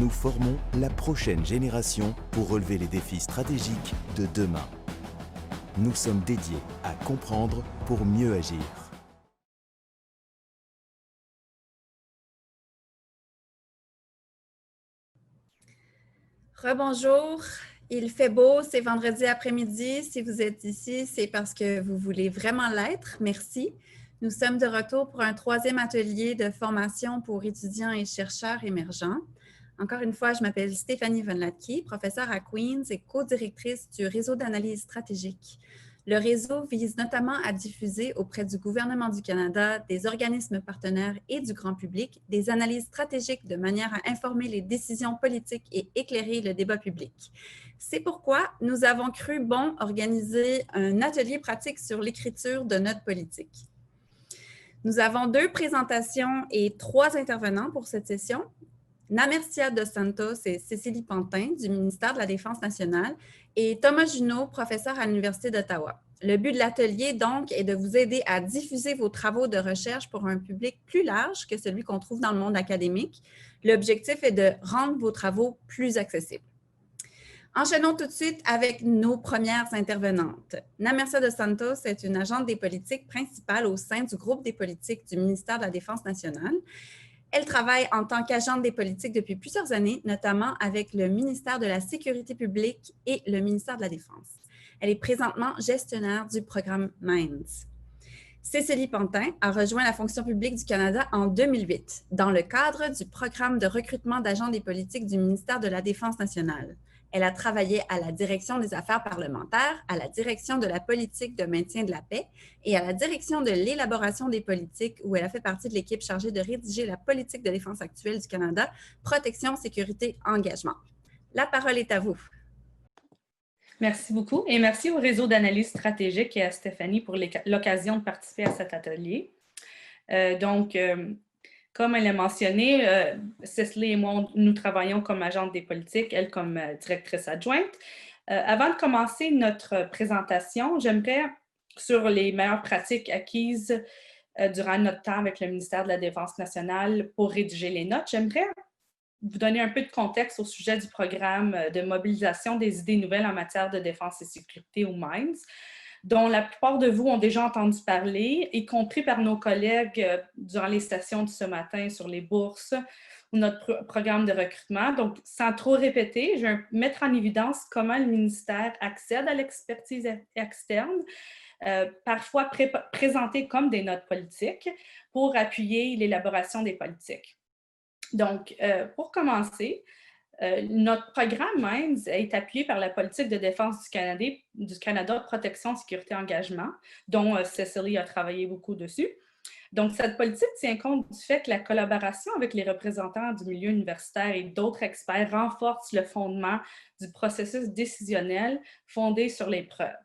Nous formons la prochaine génération pour relever les défis stratégiques de demain. Nous sommes dédiés à comprendre pour mieux agir. Rebonjour, il fait beau, c'est vendredi après-midi. Si vous êtes ici, c'est parce que vous voulez vraiment l'être. Merci. Nous sommes de retour pour un troisième atelier de formation pour étudiants et chercheurs émergents. Encore une fois, je m'appelle Stéphanie Von Latke, professeure à Queen's et co-directrice du réseau d'analyse stratégique. Le réseau vise notamment à diffuser auprès du gouvernement du Canada, des organismes partenaires et du grand public des analyses stratégiques de manière à informer les décisions politiques et éclairer le débat public. C'est pourquoi nous avons cru bon organiser un atelier pratique sur l'écriture de notes politiques. Nous avons 2 présentations et 3 intervenants pour cette session. Namercia Dos Santos et Cécilie Pantin du ministère de la Défense nationale et Thomas Junot, professeur à l'Université d'Ottawa. Le but de l'atelier, donc, est de vous aider à diffuser vos travaux de recherche pour un public plus large que celui qu'on trouve dans le monde académique. L'objectif est de rendre vos travaux plus accessibles. Enchaînons tout de suite avec nos premières intervenantes. Namercia Dos Santos est une agente des politiques principale au sein du groupe des politiques du ministère de la Défense nationale. Elle travaille en tant qu'agente des politiques depuis plusieurs années, notamment avec le ministère de la Sécurité publique et le ministère de la Défense. Elle est présentement gestionnaire du programme MINDS. Cécilie Pantin a rejoint la fonction publique du Canada en 2008 dans le cadre du programme de recrutement d'agents des politiques du ministère de la Défense nationale. Elle a travaillé à la direction des affaires parlementaires, à la direction de la politique de maintien de la paix et à la direction de l'élaboration des politiques où elle a fait partie de l'équipe chargée de rédiger la politique de défense actuelle du Canada, protection, sécurité, engagement. La parole est à vous. Merci beaucoup et merci au réseau d'analyse stratégique et à Stéphanie pour l'occasion de participer à cet atelier. Comme elle l'a mentionné, Cécilie et moi, nous travaillons comme agente des politiques, elle comme directrice adjointe. Avant de commencer notre présentation, j'aimerais, sur les meilleures pratiques acquises durant notre temps avec le ministère de la Défense nationale pour rédiger les notes, j'aimerais vous donner un peu de contexte au sujet du programme de mobilisation des idées nouvelles en matière de défense et sécurité, ou MINDS, dont la plupart de vous ont déjà entendu parler, y compris par nos collègues durant les sessions de ce matin sur les bourses ou notre programme de recrutement. Donc, sans trop répéter, je vais mettre en évidence comment le ministère accède à l'expertise externe, parfois présentée comme des notes politiques, pour appuyer l'élaboration des politiques. Donc, pour commencer, notre programme MINDS est appuyé par la politique de défense du Canada protection, sécurité, engagement, dont Cécilie a travaillé beaucoup dessus. Donc, cette politique tient compte du fait que la collaboration avec les représentants du milieu universitaire et d'autres experts renforce le fondement du processus décisionnel fondé sur les preuves.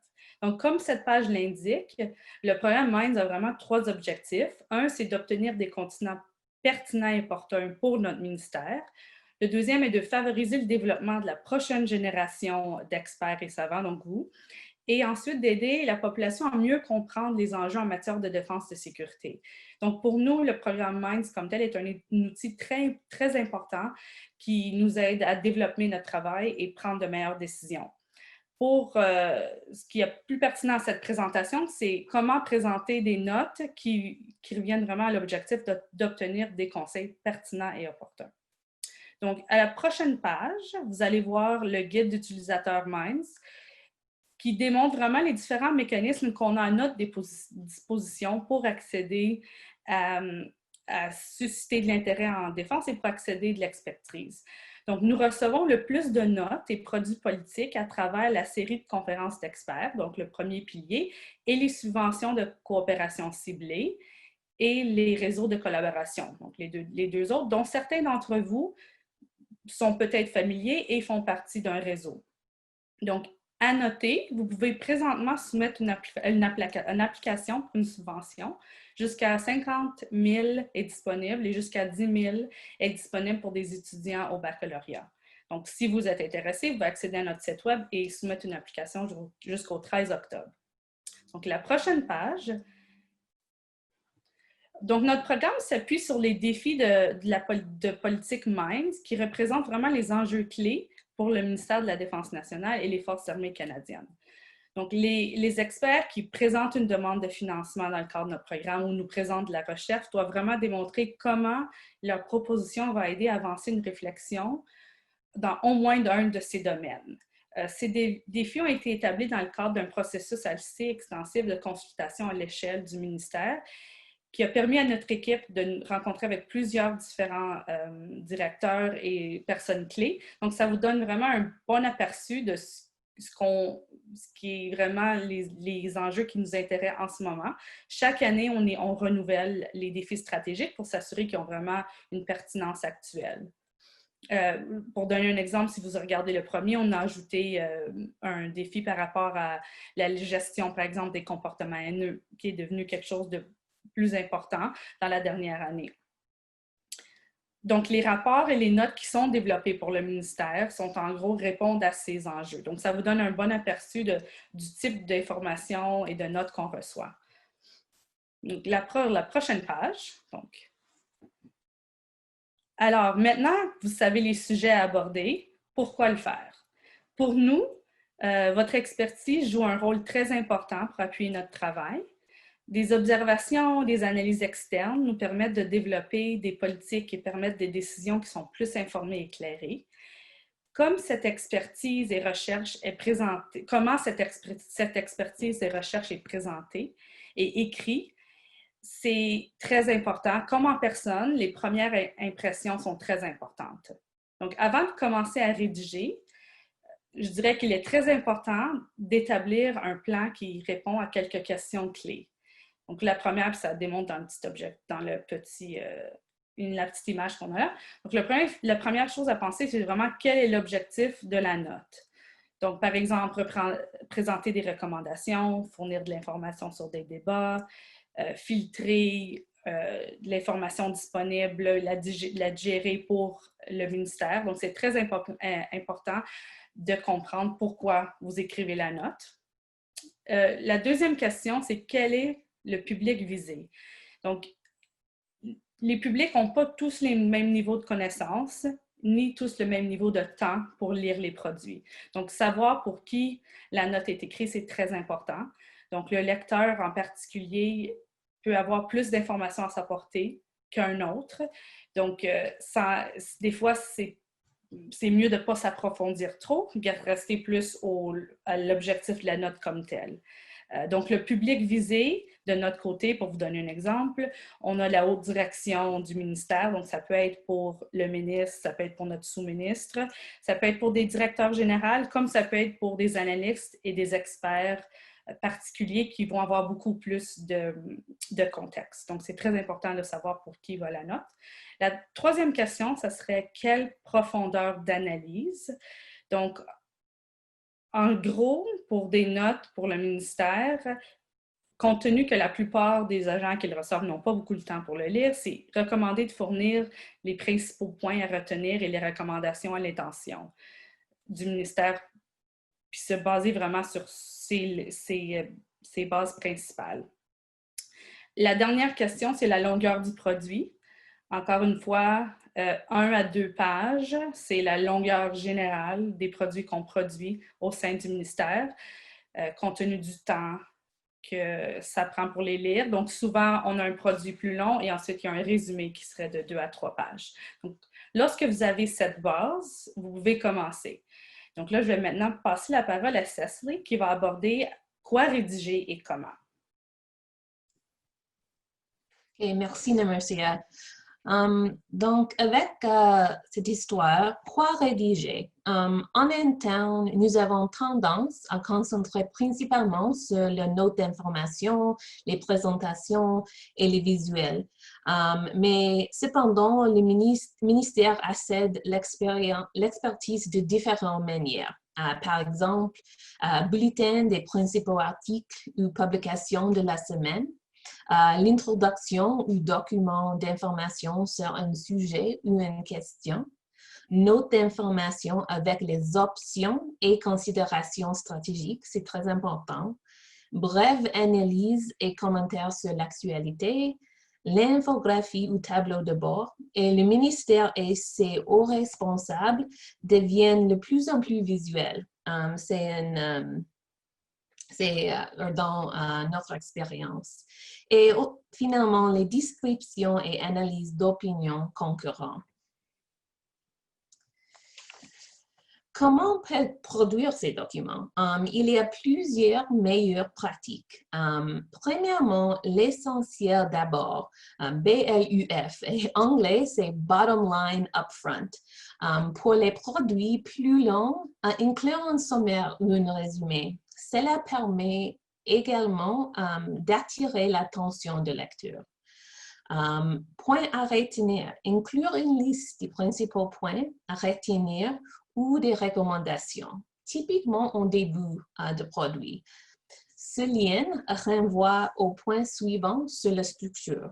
Donc, comme cette page l'indique, le programme MINDS a vraiment 3 objectifs. Un, c'est d'obtenir des continents pertinents et opportuns pour notre ministère. Le deuxième est de favoriser le développement de la prochaine génération d'experts et savants, donc vous, et ensuite d'aider la population à mieux comprendre les enjeux en matière de défense et de sécurité. Donc, pour nous, le programme MINDS comme tel est un outil très, très important qui nous aide à développer notre travail et prendre de meilleures décisions. Pour ce qui est plus pertinent à cette présentation, c'est comment présenter des notes qui reviennent vraiment à l'objectif d'obtenir des conseils pertinents et opportuns. Donc, à la prochaine page, vous allez voir le guide d'utilisateur MINDS qui démontre vraiment les différents mécanismes qu'on a à notre disposition pour accéder à susciter de l'intérêt en défense et pour accéder de l'expertise. Donc, nous recevons le plus de notes et produits politiques à travers la série de conférences d'experts, donc le premier pilier, et les subventions de coopération ciblée et les réseaux de collaboration, donc les deux autres, dont certains d'entre vous sont peut-être familiers et font partie d'un réseau. Donc, à noter, vous pouvez présentement soumettre une application pour une subvention. Jusqu'à 50 000 est disponible et jusqu'à 10 000 est disponible pour des étudiants au baccalauréat. Donc, si vous êtes intéressé, vous pouvez accéder à notre site web et soumettre une application jusqu'au 13 octobre. Donc, la prochaine page Donc, notre programme s'appuie sur les défis de politique Minds qui représentent vraiment les enjeux clés pour le ministère de la Défense nationale et les Forces armées canadiennes. Donc, les experts qui présentent une demande de financement dans le cadre de notre programme ou nous présentent de la recherche doivent vraiment démontrer comment leur proposition va aider à avancer une réflexion dans au moins d'un de ces domaines. Ces défis ont été établis dans le cadre d'un processus assez extensif de consultation à l'échelle du ministère qui a permis à notre équipe de nous rencontrer avec plusieurs différents directeurs et personnes clés. Donc, ça vous donne vraiment un bon aperçu de ce qui est vraiment les enjeux qui nous intéressent en ce moment. Chaque année, on renouvelle les défis stratégiques pour s'assurer qu'ils ont vraiment une pertinence actuelle. Pour donner un exemple, si vous regardez le premier, on a ajouté un défi par rapport à la gestion, par exemple, des comportements haineux, qui est devenu quelque chose de plus important dans la dernière année. Donc, les rapports et les notes qui sont développés pour le ministère sont en gros répondent à ces enjeux. Donc, ça vous donne un bon aperçu du type d'informations et de notes qu'on reçoit. Donc, la prochaine page. Donc. Alors, maintenant, vous savez les sujets à aborder. Pourquoi le faire? Pour nous, votre expertise joue un rôle très important pour appuyer notre travail. Des observations, des analyses externes nous permettent de développer des politiques et permettent des décisions qui sont plus informées et éclairées. Comme cette expertise et recherche est présentée, comment cette expertise et recherche est présentée et écrite, c'est très important. Comme en personne, les premières impressions sont très importantes. Donc, avant de commencer à rédiger, je dirais qu'il est très important d'établir un plan qui répond à quelques questions clés. Donc, la première, ça démontre dans le petit objet, dans le petit, la petite image qu'on a là. Donc, la première chose à penser, c'est vraiment quel est l'objectif de la note. Donc, par exemple, présenter des recommandations, fournir de l'information sur des débats, filtrer de l'information disponible, la digérer pour le ministère. Donc, c'est très important de comprendre pourquoi vous écrivez la note. La deuxième question, c'est quel est le public visé? Donc, les publics n'ont pas tous les mêmes niveaux de connaissances, ni tous le même niveau de temps pour lire les produits. Donc, savoir pour qui la note est écrite, c'est très important. Donc, le lecteur en particulier peut avoir plus d'informations à sa portée qu'un autre. Donc, des fois, c'est mieux de ne pas s'approfondir trop, rester plus à l'objectif de la note comme telle. Donc, le public visé, de notre côté, pour vous donner un exemple, on a la haute direction du ministère, donc ça peut être pour le ministre, ça peut être pour notre sous-ministre, ça peut être pour des directeurs généraux, comme ça peut être pour des analystes et des experts particuliers qui vont avoir beaucoup plus de contexte. Donc, c'est très important de savoir pour qui va la note. La troisième question, ça serait quelle profondeur d'analyse? Donc, en gros, pour des notes pour le ministère, compte tenu que la plupart des agents qui le reçoivent n'ont pas beaucoup de temps pour le lire, c'est recommandé de fournir les principaux points à retenir et les recommandations à l'intention du ministère, puis se baser vraiment sur ces bases principales. La dernière question, c'est la longueur du produit. Encore une fois, 1 à 2 pages, c'est la longueur générale des produits qu'on produit au sein du ministère, compte tenu du temps que ça prend pour les lire. Donc, souvent, on a un produit plus long et ensuite, il y a un résumé qui serait de 2 à 3 pages. Donc, lorsque vous avez cette base, vous pouvez commencer. Donc là, je vais maintenant passer la parole à Cecily qui va aborder quoi rédiger et comment. Okay, merci, Nemercia. Donc, avec cette histoire, quoi rédiger? En interne, nous avons tendance à concentrer principalement sur les notes d'information, les présentations et les visuels. Mais cependant, le ministère accède l'expertise de différentes manières. Par exemple, bulletin des principaux articles ou publications de la semaine, l'introduction ou document d'information sur un sujet ou une question, note d'information avec les options et considérations stratégiques, c'est très important, brève analyse et commentaires sur l'actualité, l'infographie ou tableau de bord et le ministère et ses hauts responsables deviennent de plus en plus visuels. C'est dans notre expérience. Et finalement, les descriptions et analyses d'opinions concurrentes. Comment produire ces documents? Il y a plusieurs meilleures pratiques. Premièrement, l'essentiel d'abord, BLUF, et en anglais, c'est Bottom Line Upfront. Pour les produits plus longs, inclure un sommaire ou un résumé. Cela permet également d'attirer l'attention du lecteur. Point à retenir, inclure une liste des principaux points à retenir ou des recommandations, typiquement en début de produit. Ce lien renvoie au point suivant sur la structure.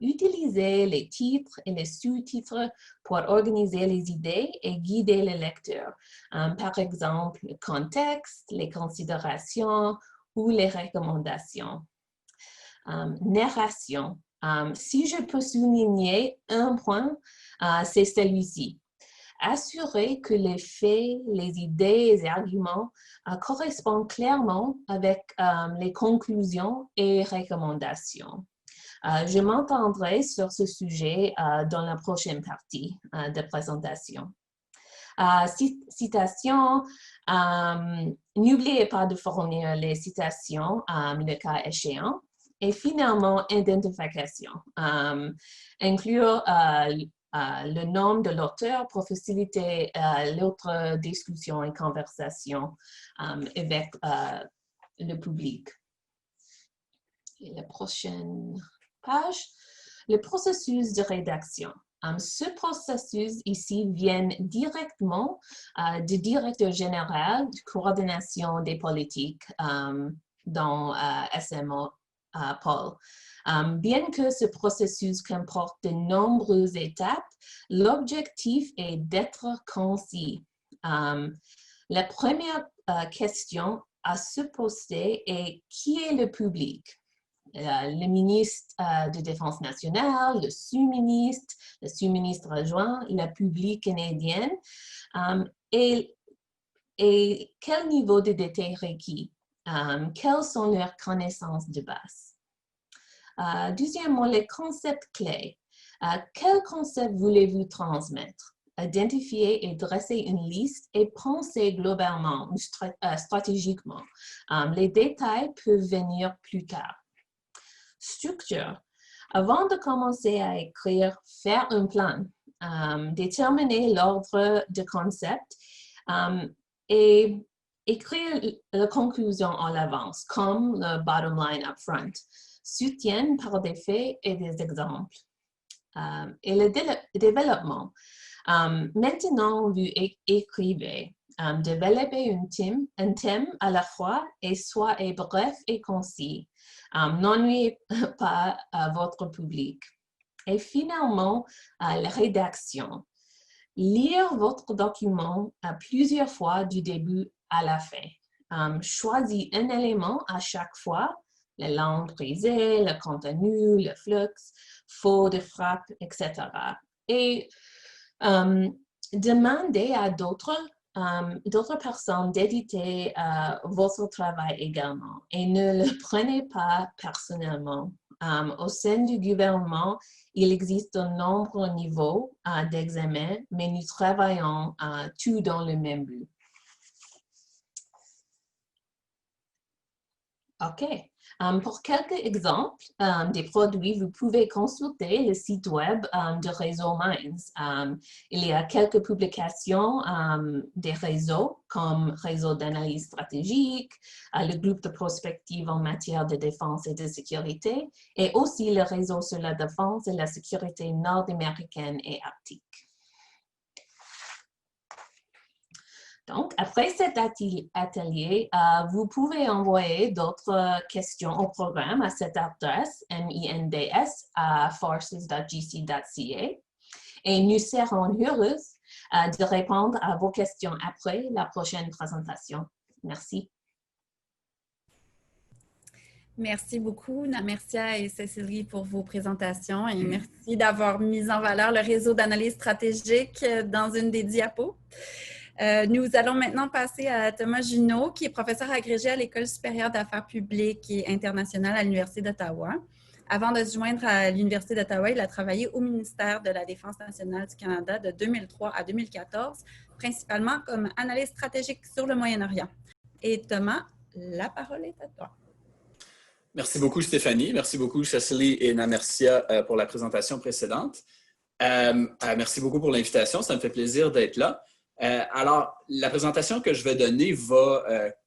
Utilisez les titres et les sous-titres pour organiser les idées et guider le lecteur. Par exemple, le contexte, les considérations ou les recommandations. Narration. Si je peux souligner un point, c'est celui-ci. Assurer que les faits, les idées et les arguments correspondent clairement avec les conclusions et recommandations. Je m'entendrai sur ce sujet dans la prochaine partie de présentation. Citations, n'oubliez pas de fournir les citations, le cas échéant. Et finalement, identification. Inclure le nom de l'auteur pour faciliter l'autre discussion et conversation avec le public. Et la prochaine page, le processus de rédaction. Ce processus ici vient directement du directeur général de coordination des politiques dans SMO, Paul. Bien que ce processus comporte de nombreuses étapes, l'objectif est d'être concis. La première question à se poser est qui est le public? Le ministre de Défense nationale, le sous-ministre adjoint, le public canadien, et quel niveau de détail requis? Quelles sont leurs connaissances de base? Deuxièmement, les concepts clés. Quel concept voulez-vous transmettre? Identifier et dresser une liste et penser globalement ou stratégiquement. Les détails peuvent venir plus tard. Structure. Avant de commencer à écrire, faire un plan, déterminer l'ordre de concept et écrire la conclusion en avance, comme le bottom line upfront. Soutien par des faits et des exemples. Et le développement. Maintenant, vous écrivez. Développez un thème à la fois et soyez bref et concis. N'ennuyez pas votre public. Et finalement, la rédaction. Lire votre document plusieurs fois du début à la fin. Choisis un élément à chaque fois, la langue brisée, le contenu, le flux, faute de frappe, etc. Et demandez à d'autres personnes d'éditer votre travail également et ne le prenez pas personnellement. Au sein du gouvernement, il existe de nombreux niveaux d'examen, mais nous travaillons tous dans le même but. OK. Pour quelques exemples des produits, vous pouvez consulter le site web de Réseau Minds. Il y a quelques publications des réseaux comme Réseau d'analyse stratégique, le groupe de prospective en matière de défense et de sécurité, et aussi le réseau sur la défense et la sécurité nord-américaine et arctique. Donc, après cet atelier, vous pouvez envoyer d'autres questions au programme à cette adresse minds@forces.gc.ca et nous serons heureuses de répondre à vos questions après la prochaine présentation. Merci. Merci beaucoup, Namercia et Cécilie, pour vos présentations et merci d'avoir mis en valeur le réseau d'analyse stratégique dans une des diapos. Nous allons maintenant passer à Thomas Junot, qui est professeur agrégé à l'École supérieure d'affaires publiques et internationales à l'Université d'Ottawa. Avant de se joindre à l'Université d'Ottawa, il a travaillé au ministère de la Défense nationale du Canada de 2003 à 2014, principalement comme analyste stratégique sur le Moyen-Orient. Et Thomas, la parole est à toi. Merci beaucoup, Stéphanie. Merci beaucoup, Cécilie et Namercia, pour la présentation précédente. Merci beaucoup pour l'invitation. Ça me fait plaisir d'être là. Alors, la présentation que je vais donner va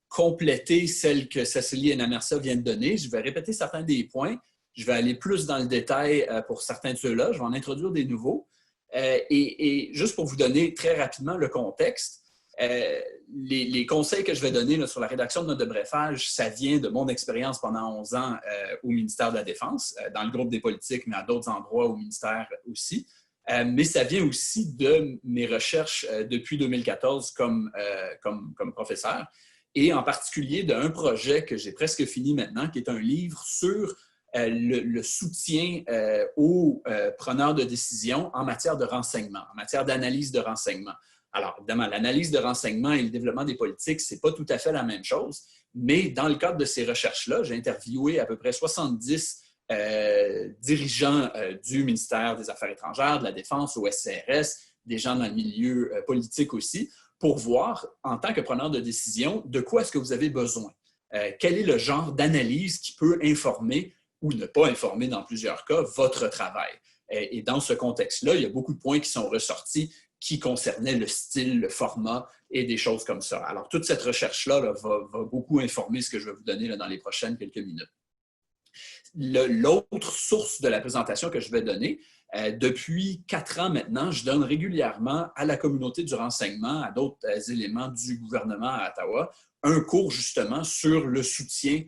compléter celle que Cécilie et Namercia viennent de donner. Je vais répéter certains des points. Je vais aller plus dans le détail pour certains de ceux-là. Je vais en introduire des nouveaux. Et juste pour vous donner très rapidement le contexte, les conseils que je vais donner là, sur la rédaction de notes de brefage, ça vient de mon expérience pendant 11 ans au ministère de la Défense, dans le groupe des politiques, mais à d'autres endroits au ministère aussi. Mais ça vient aussi de mes recherches depuis 2014 comme professeur, et en particulier d'un projet que j'ai presque fini maintenant, qui est un livre sur le soutien aux preneurs de décision en matière de renseignement, en matière d'analyse de renseignement. Alors, évidemment, l'analyse de renseignement et le développement des politiques, ce n'est pas tout à fait la même chose, mais dans le cadre de ces recherches-là, j'ai interviewé à peu près 70 dirigeants du ministère des Affaires étrangères, de la Défense, au SCRS, des gens dans le milieu politique aussi, pour voir, en tant que preneur de décision, de quoi est-ce que vous avez besoin. Quel est le genre d'analyse qui peut informer ou ne pas informer, dans plusieurs cas, votre travail. Et dans ce contexte-là, il y a beaucoup de points qui sont ressortis qui concernaient le style, le format et des choses comme ça. Alors, toute cette recherche-là va beaucoup informer ce que je vais vous donner là, dans les prochaines quelques minutes. L'autre source de la présentation que je vais donner, depuis 4 ans maintenant, je donne régulièrement à la communauté du renseignement, à d'autres éléments du gouvernement à Ottawa, un cours justement sur le soutien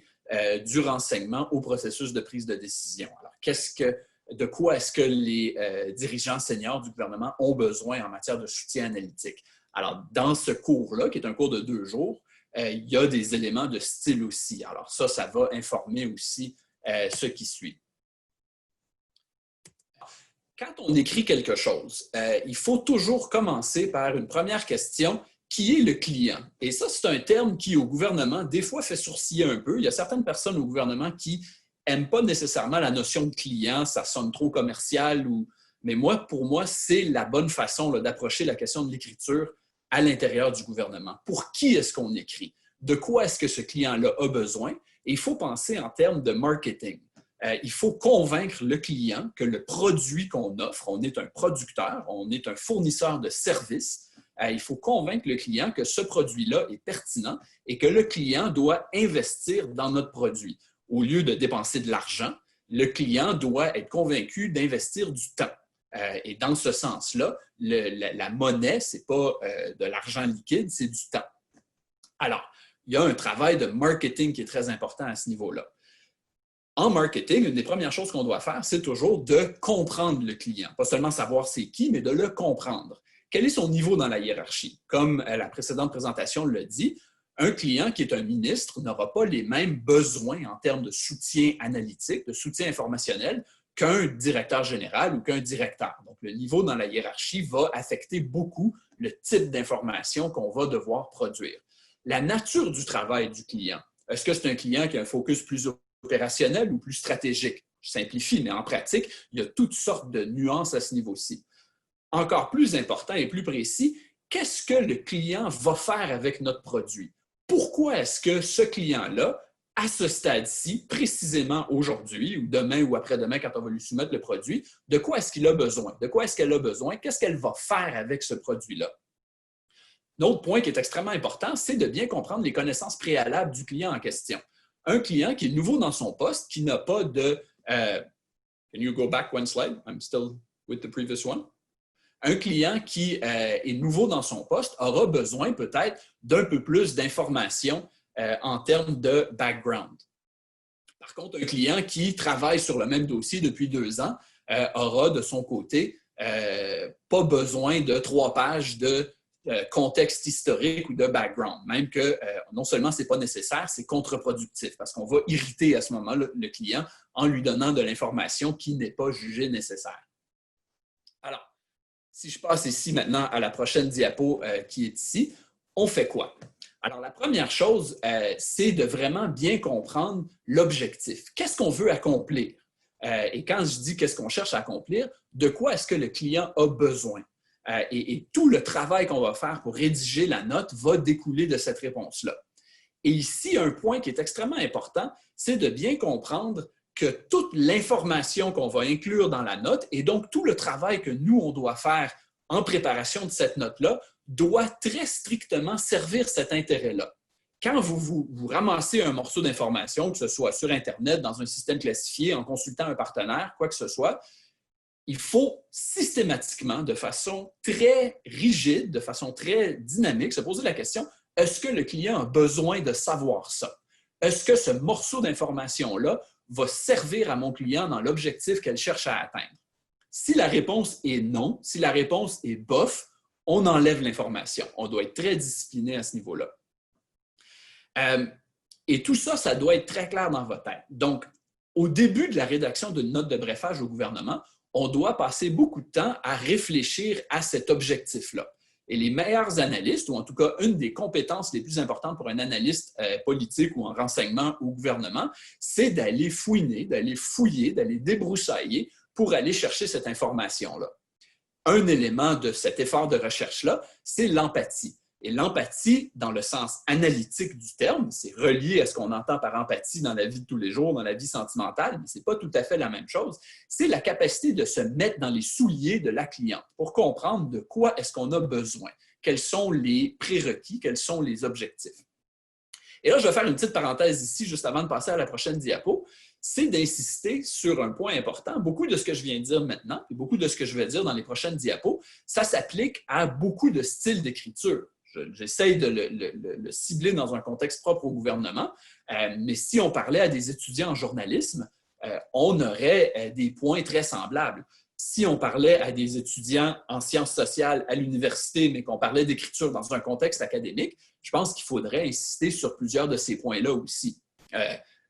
du renseignement au processus de prise de décision. Alors, de quoi est-ce que les dirigeants seniors du gouvernement ont besoin en matière de soutien analytique? Alors, dans ce cours-là, qui est un cours de 2 jours, il y a des éléments de style aussi. Alors, ça va informer aussi ce qui suit. Quand on écrit quelque chose, il faut toujours commencer par une première question: qui est le client? Et ça, c'est un terme qui, au gouvernement, des fois fait sourciller un peu. Il y a certaines personnes au gouvernement qui n'aiment pas nécessairement la notion de client, ça sonne trop commercial. Mais pour moi, c'est la bonne façon d'approcher la question de l'écriture à l'intérieur du gouvernement. Pour qui est-ce qu'on écrit? De quoi est-ce que ce client-là a besoin? Et il faut penser en termes de marketing. Il faut convaincre le client que le produit qu'on offre, on est un producteur, on est un fournisseur de services. Il faut convaincre le client que ce produit-là est pertinent et que le client doit investir dans notre produit. Au lieu de dépenser de l'argent, le client doit être convaincu d'investir du temps. Et dans ce sens-là, la monnaie, ce n'est pas de l'argent liquide, c'est du temps. Alors, il y a un travail de marketing qui est très important à ce niveau-là. En marketing, une des premières choses qu'on doit faire, c'est toujours de comprendre le client. Pas seulement savoir c'est qui, mais de le comprendre. Quel est son niveau dans la hiérarchie? Comme la précédente présentation le dit, un client qui est un ministre n'aura pas les mêmes besoins en termes de soutien analytique, de soutien informationnel qu'un directeur général ou qu'un directeur. Donc, le niveau dans la hiérarchie va affecter beaucoup le type d'information qu'on va devoir produire. La nature du travail du client. Est-ce que c'est un client qui a un focus plus opérationnel ou plus stratégique? Je simplifie, mais en pratique, il y a toutes sortes de nuances à ce niveau-ci. Encore plus important et plus précis, qu'est-ce que le client va faire avec notre produit? Pourquoi est-ce que ce client-là, à ce stade-ci, précisément aujourd'hui ou demain ou après-demain, quand on va lui soumettre le produit, de quoi est-ce qu'il a besoin? De quoi est-ce qu'elle a besoin? Qu'est-ce qu'elle va faire avec ce produit-là? L'autre point qui est extrêmement important, c'est de bien comprendre les connaissances préalables du client en question. Un client qui est nouveau dans son poste, qui n'a pas de... Can you go back one slide? I'm still with the previous one. Un client qui est nouveau dans son poste aura besoin peut-être d'un peu plus d'informations en termes de background. Par contre, un client qui travaille sur le même dossier depuis 2 ans aura de son côté pas besoin de 3 pages de contexte historique ou de background, même que non seulement ce n'est pas nécessaire, c'est contre-productif parce qu'on va irriter à ce moment-là le client en lui donnant de l'information qui n'est pas jugée nécessaire. Alors, si je passe ici maintenant à la prochaine diapo qui est ici, on fait quoi? Alors, la première chose, c'est de vraiment bien comprendre l'objectif. Qu'est-ce qu'on veut accomplir? Et quand je dis qu'est-ce qu'on cherche à accomplir, de quoi est-ce que le client a besoin? Et tout le travail qu'on va faire pour rédiger la note va découler de cette réponse-là. Et ici, un point qui est extrêmement important, c'est de bien comprendre que toute l'information qu'on va inclure dans la note et donc tout le travail que nous, on doit faire en préparation de cette note-là doit très strictement servir cet intérêt-là. Quand vous ramassez un morceau d'information, que ce soit sur Internet, dans un système classifié, en consultant un partenaire, quoi que ce soit, il faut systématiquement, de façon très rigide, de façon très dynamique, se poser la question, est-ce que le client a besoin de savoir ça? Est-ce que ce morceau d'information-là va servir à mon client dans l'objectif qu'elle cherche à atteindre? Si la réponse est non, si la réponse est bof, on enlève l'information. On doit être très discipliné à ce niveau-là. Et tout ça, ça doit être très clair dans votre tête. Donc, au début de la rédaction d'une note de brefage au gouvernement, on doit passer beaucoup de temps à réfléchir à cet objectif-là. Et les meilleurs analystes, ou en tout cas une des compétences les plus importantes pour un analyste politique ou en renseignement au gouvernement, c'est d'aller fouiner, d'aller fouiller, d'aller débroussailler pour aller chercher cette information-là. Un élément de cet effort de recherche-là, c'est l'empathie. Et l'empathie, dans le sens analytique du terme, c'est relié à ce qu'on entend par empathie dans la vie de tous les jours, dans la vie sentimentale, mais ce n'est pas tout à fait la même chose. C'est la capacité de se mettre dans les souliers de la cliente pour comprendre de quoi est-ce qu'on a besoin, quels sont les prérequis, quels sont les objectifs. Et là, je vais faire une petite parenthèse ici, juste avant de passer à la prochaine diapo, c'est d'insister sur un point important. Beaucoup de ce que je viens de dire maintenant, et beaucoup de ce que je vais dire dans les prochaines diapos, ça s'applique à beaucoup de styles d'écriture. J'essaye de le cibler dans un contexte propre au gouvernement, mais si on parlait à des étudiants en journalisme, on aurait des points très semblables. Si on parlait à des étudiants en sciences sociales à l'université, mais qu'on parlait d'écriture dans un contexte académique, je pense qu'il faudrait insister sur plusieurs de ces points-là aussi.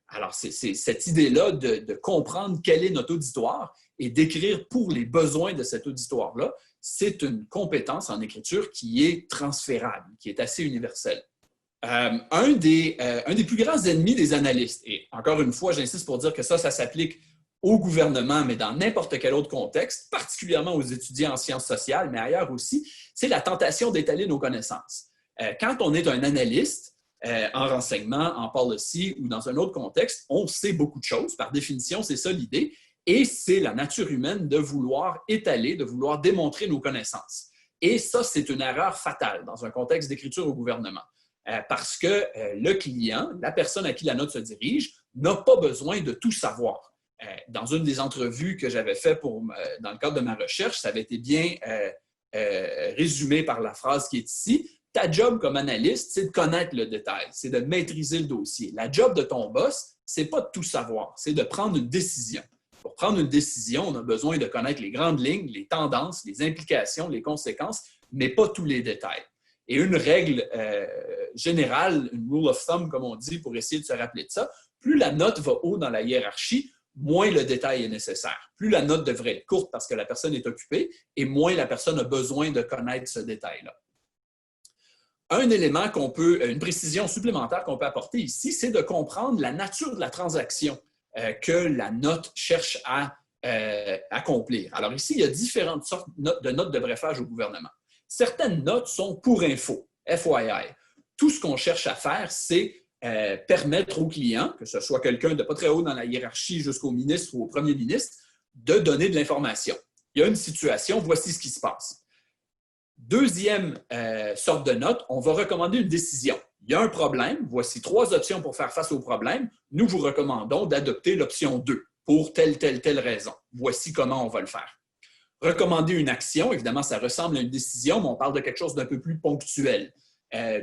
Alors, c'est cette idée-là de comprendre quel est notre auditoire et d'écrire pour les besoins de cet auditoire-là, c'est une compétence en écriture qui est transférable, qui est assez universelle. Un des plus grands ennemis des analystes, et encore une fois, j'insiste pour dire que ça s'applique au gouvernement, mais dans n'importe quel autre contexte, particulièrement aux étudiants en sciences sociales, mais ailleurs aussi, c'est la tentation d'étaler nos connaissances. Quand on est un analyste, en renseignement, en policy ou dans un autre contexte, on sait beaucoup de choses. Par définition, c'est ça l'idée. Et c'est la nature humaine de vouloir étaler, de vouloir démontrer nos connaissances. Et ça, c'est une erreur fatale dans un contexte d'écriture au gouvernement. Parce que le client, la personne à qui la note se dirige, n'a pas besoin de tout savoir. Dans une des entrevues que j'avais faites dans le cadre de ma recherche, ça avait été bien résumé par la phrase qui est ici. Ta job comme analyste, c'est de connaître le détail, c'est de maîtriser le dossier. La job de ton boss, c'est pas de tout savoir, c'est de prendre une décision. Pour prendre une décision, on a besoin de connaître les grandes lignes, les tendances, les implications, les conséquences, mais pas tous les détails. Et une règle générale, une rule of thumb, comme on dit, pour essayer de se rappeler de ça, plus la note va haut dans la hiérarchie, moins le détail est nécessaire. Plus la note devrait être courte parce que la personne est occupée et moins la personne a besoin de connaître ce détail-là. Un élément une précision supplémentaire qu'on peut apporter ici, c'est de comprendre la nature de la transaction que la note cherche à accomplir. Alors ici, il y a différentes sortes de notes de brefage au gouvernement. Certaines notes sont pour info, FYI. Tout ce qu'on cherche à faire, c'est permettre au client, que ce soit quelqu'un de pas très haut dans la hiérarchie jusqu'au ministre ou au premier ministre, de donner de l'information. Il y a une situation, voici ce qui se passe. Deuxième sorte de note, on va recommander une décision. Il y a un problème, voici 3 options pour faire face au problème. Nous vous recommandons d'adopter l'option 2 pour telle raison. Voici comment on va le faire. Recommander une action, évidemment, ça ressemble à une décision, mais on parle de quelque chose d'un peu plus ponctuel.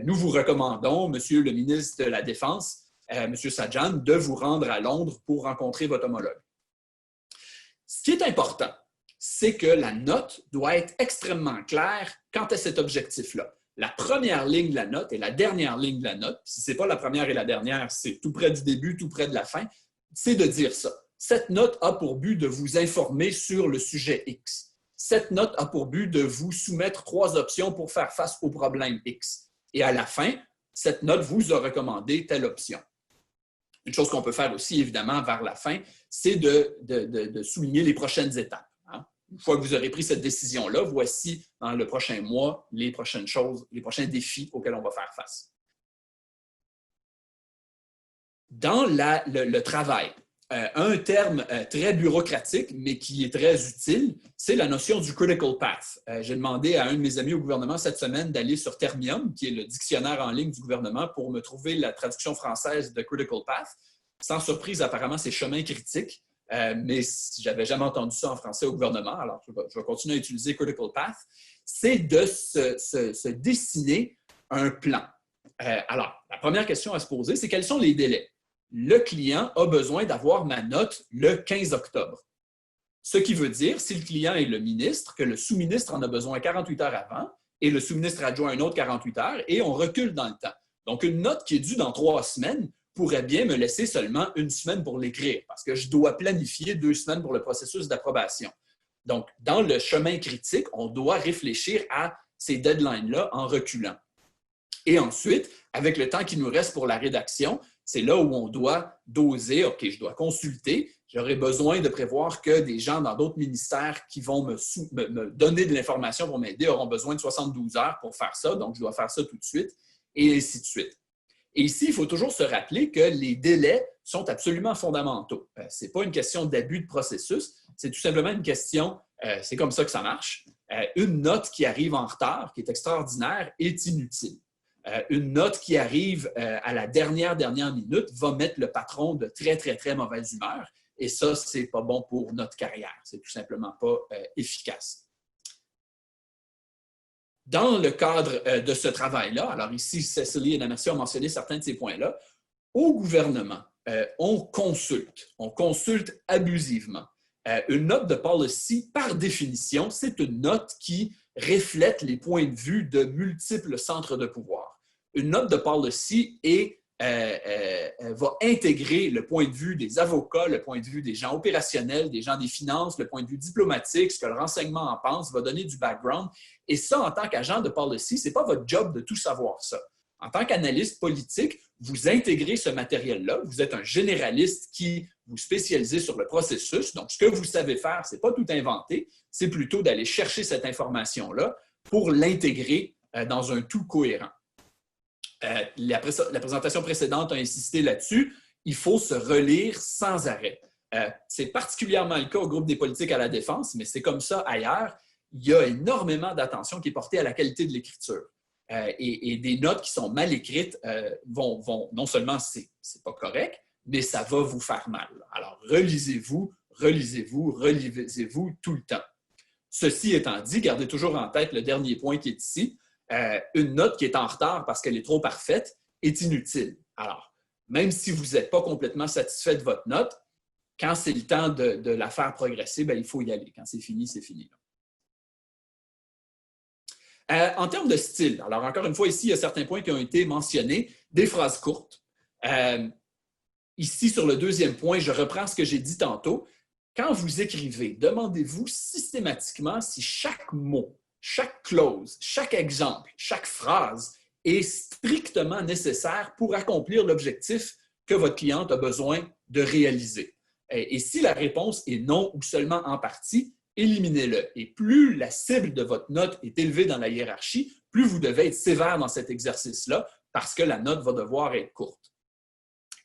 Nous vous recommandons, Monsieur le ministre de la Défense, Monsieur Sajjan, de vous rendre à Londres pour rencontrer votre homologue. Ce qui est important, c'est que la note doit être extrêmement claire quant à cet objectif-là. la première ligne de la note et la dernière ligne de la note, si ce n'est pas la première et la dernière, c'est tout près du début, tout près de la fin, c'est de dire ça. Cette note a pour but de vous informer sur le sujet X. Cette note a pour but de vous soumettre 3 options pour faire face au problème X. Et à la fin, cette note vous a recommandé telle option. Une chose qu'on peut faire aussi, évidemment, vers la fin, c'est de souligner les prochaines étapes. Une fois que vous aurez pris cette décision-là, voici dans le prochain mois les prochaines choses, les prochains défis auxquels on va faire face. Dans le travail, un terme très bureaucratique, mais qui est très utile, c'est la notion du critical path. J'ai demandé à un de mes amis au gouvernement cette semaine d'aller sur Termium, qui est le dictionnaire en ligne du gouvernement, pour me trouver la traduction française de critical path. Sans surprise, apparemment, c'est chemin critique. Mais je n'avais jamais entendu ça en français au gouvernement, alors je vais continuer à utiliser Critical Path, c'est de se dessiner un plan. Alors, la première question à se poser, c'est quels sont les délais? Le client a besoin d'avoir ma note le 15 octobre. Ce qui veut dire, si le client est le ministre, que le sous-ministre en a besoin 48 heures avant et le sous-ministre adjoint un autre 48 heures et on recule dans le temps. Donc, une note qui est due dans 3 semaines pourrait bien me laisser seulement 1 semaine pour l'écrire parce que je dois planifier 2 semaines pour le processus d'approbation. Donc, dans le chemin critique, on doit réfléchir à ces deadlines-là en reculant. Et ensuite, avec le temps qui nous reste pour la rédaction, c'est là où on doit doser, OK, je dois consulter, j'aurai besoin de prévoir que des gens dans d'autres ministères qui vont me donner de l'information pour m'aider auront besoin de 72 heures pour faire ça, donc je dois faire ça tout de suite, et ainsi de suite. Et ici, il faut toujours se rappeler que les délais sont absolument fondamentaux. Ce n'est pas une question d'abus de processus, c'est tout simplement une question, c'est comme ça que ça marche. Une note qui arrive en retard, qui est extraordinaire, est inutile. Une note qui arrive à la dernière minute va mettre le patron de très, très, très mauvaise humeur. Et ça, ce n'est pas bon pour notre carrière. C'est tout simplement pas efficace. Dans le cadre de ce travail-là, alors ici, Cécilie et Namercy ont mentionné certains de ces points-là, au gouvernement, on consulte abusivement. Une note de policy, par définition, c'est une note qui reflète les points de vue de multiples centres de pouvoir. Une note de policy va intégrer le point de vue des avocats, le point de vue des gens opérationnels, des gens des finances, le point de vue diplomatique, ce que le renseignement en pense, va donner du background. Et ça, en tant qu'agent de policy, ce n'est pas votre job de tout savoir ça. En tant qu'analyste politique, vous intégrez ce matériel-là. Vous êtes un généraliste qui vous spécialisez sur le processus. Donc, ce que vous savez faire, ce n'est pas tout inventer, c'est plutôt d'aller chercher cette information-là pour l'intégrer dans un tout cohérent. La présentation précédente a insisté là-dessus. Il faut se relire sans arrêt. C'est particulièrement le cas au groupe des politiques à la défense, mais c'est comme ça ailleurs. Il y a énormément d'attention qui est portée à la qualité de l'écriture. Et des notes qui sont mal écrites vont non seulement c'est pas correct, mais ça va vous faire mal. Alors, relisez-vous tout le temps. Ceci étant dit, gardez toujours en tête le dernier point qui est ici. Une note qui est en retard parce qu'elle est trop parfaite est inutile. Alors, même si vous n'êtes pas complètement satisfait de votre note, quand c'est le temps de la faire progresser, bien, il faut y aller. Quand c'est fini, c'est fini. En termes de style, alors encore une fois, ici, il y a certains points qui ont été mentionnés. Des phrases courtes. Ici, sur le deuxième point, je reprends ce que j'ai dit tantôt. Quand vous écrivez, demandez-vous systématiquement si chaque mot, chaque clause, chaque exemple, chaque phrase est strictement nécessaire pour accomplir l'objectif que votre cliente a besoin de réaliser. Et si la réponse est non ou seulement en partie, éliminez-le. Et plus la cible de votre note est élevée dans la hiérarchie, plus vous devez être sévère dans cet exercice-là parce que la note va devoir être courte.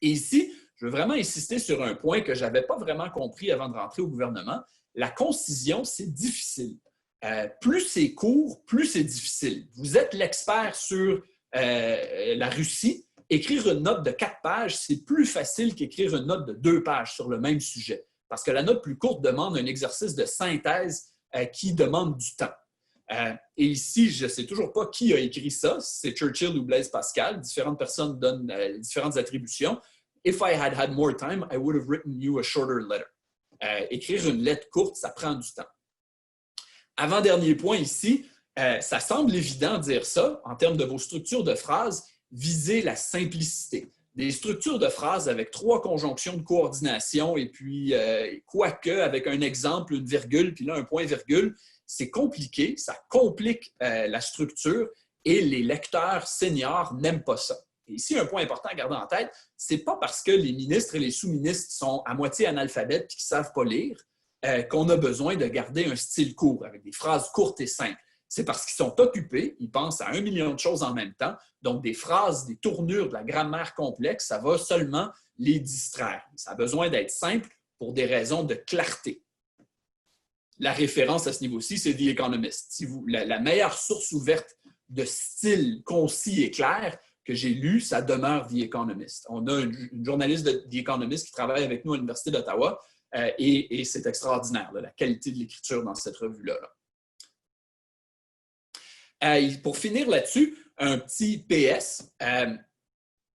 Et ici, je veux vraiment insister sur un point que je n'avais pas vraiment compris avant de rentrer au gouvernement. La concision, c'est difficile. Plus c'est court, plus c'est difficile. Vous êtes l'expert sur la Russie. Écrire une note de 4 pages, c'est plus facile qu'écrire une note de 2 pages sur le même sujet. Parce que la note plus courte demande un exercice de synthèse qui demande du temps. Et ici, je ne sais toujours pas qui a écrit ça. C'est Churchill ou Blaise Pascal. Différentes personnes donnent différentes attributions. If I had had more time, I would have written you a shorter letter. Écrire une lettre courte, ça prend du temps. Avant-dernier point ici, Ça semble évident de dire ça en termes de vos structures de phrases. Visez la simplicité. Des structures de phrases avec 3 conjonctions de coordination et puis quoique avec un exemple, une virgule, puis là un point-virgule, c'est compliqué, ça complique la structure et les lecteurs seniors n'aiment pas ça. Et ici, un point important à garder en tête, ce n'est pas parce que les ministres et les sous-ministres sont à moitié analphabètes et qu'ils ne savent pas lire qu'on a besoin de garder un style court avec des phrases courtes et simples. C'est parce qu'ils sont occupés, ils pensent à 1 million de choses en même temps. Donc, des phrases, des tournures, de la grammaire complexe, ça va seulement les distraire. Ça a besoin d'être simple pour des raisons de clarté. La référence à ce niveau-ci, c'est The Economist. La meilleure source ouverte de style concis et clair que j'ai lu, ça demeure The Economist. On a une journaliste de The Economist qui travaille avec nous à l'Université d'Ottawa et c'est extraordinaire, la qualité de l'écriture dans cette revue-là. Pour finir là-dessus, un petit PS.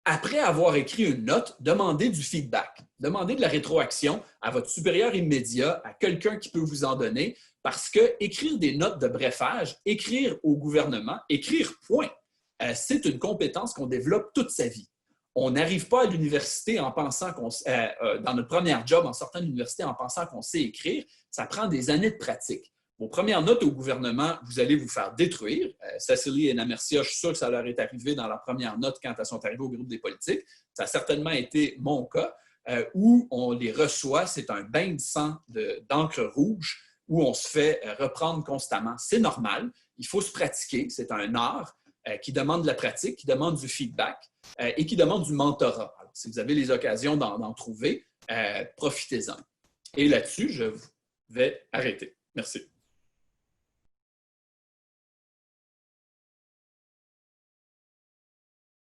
Après avoir écrit une note, demandez du feedback. Demandez de la rétroaction à votre supérieur immédiat, à quelqu'un qui peut vous en donner, parce que écrire des notes de brefage, écrire au gouvernement, écrire point, c'est une compétence qu'on développe toute sa vie. On n'arrive pas à l'université en pensant dans notre première job, en sortant de l'université, en pensant qu'on sait écrire. Ça prend des années de pratique. Vos premières notes au gouvernement, vous allez vous faire détruire. Cecily et Namercia, je suis sûr que ça leur est arrivé dans leur première note quand elles sont arrivées au groupe des politiques. Ça a certainement été mon cas, où on les reçoit. C'est un bain de sang d'encre rouge où on se fait reprendre constamment. C'est normal. Il faut se pratiquer. C'est un art qui demande de la pratique, qui demande du feedback et qui demande du mentorat. Alors, si vous avez les occasions d'en trouver, profitez-en. Et là-dessus, je vais arrêter. Merci.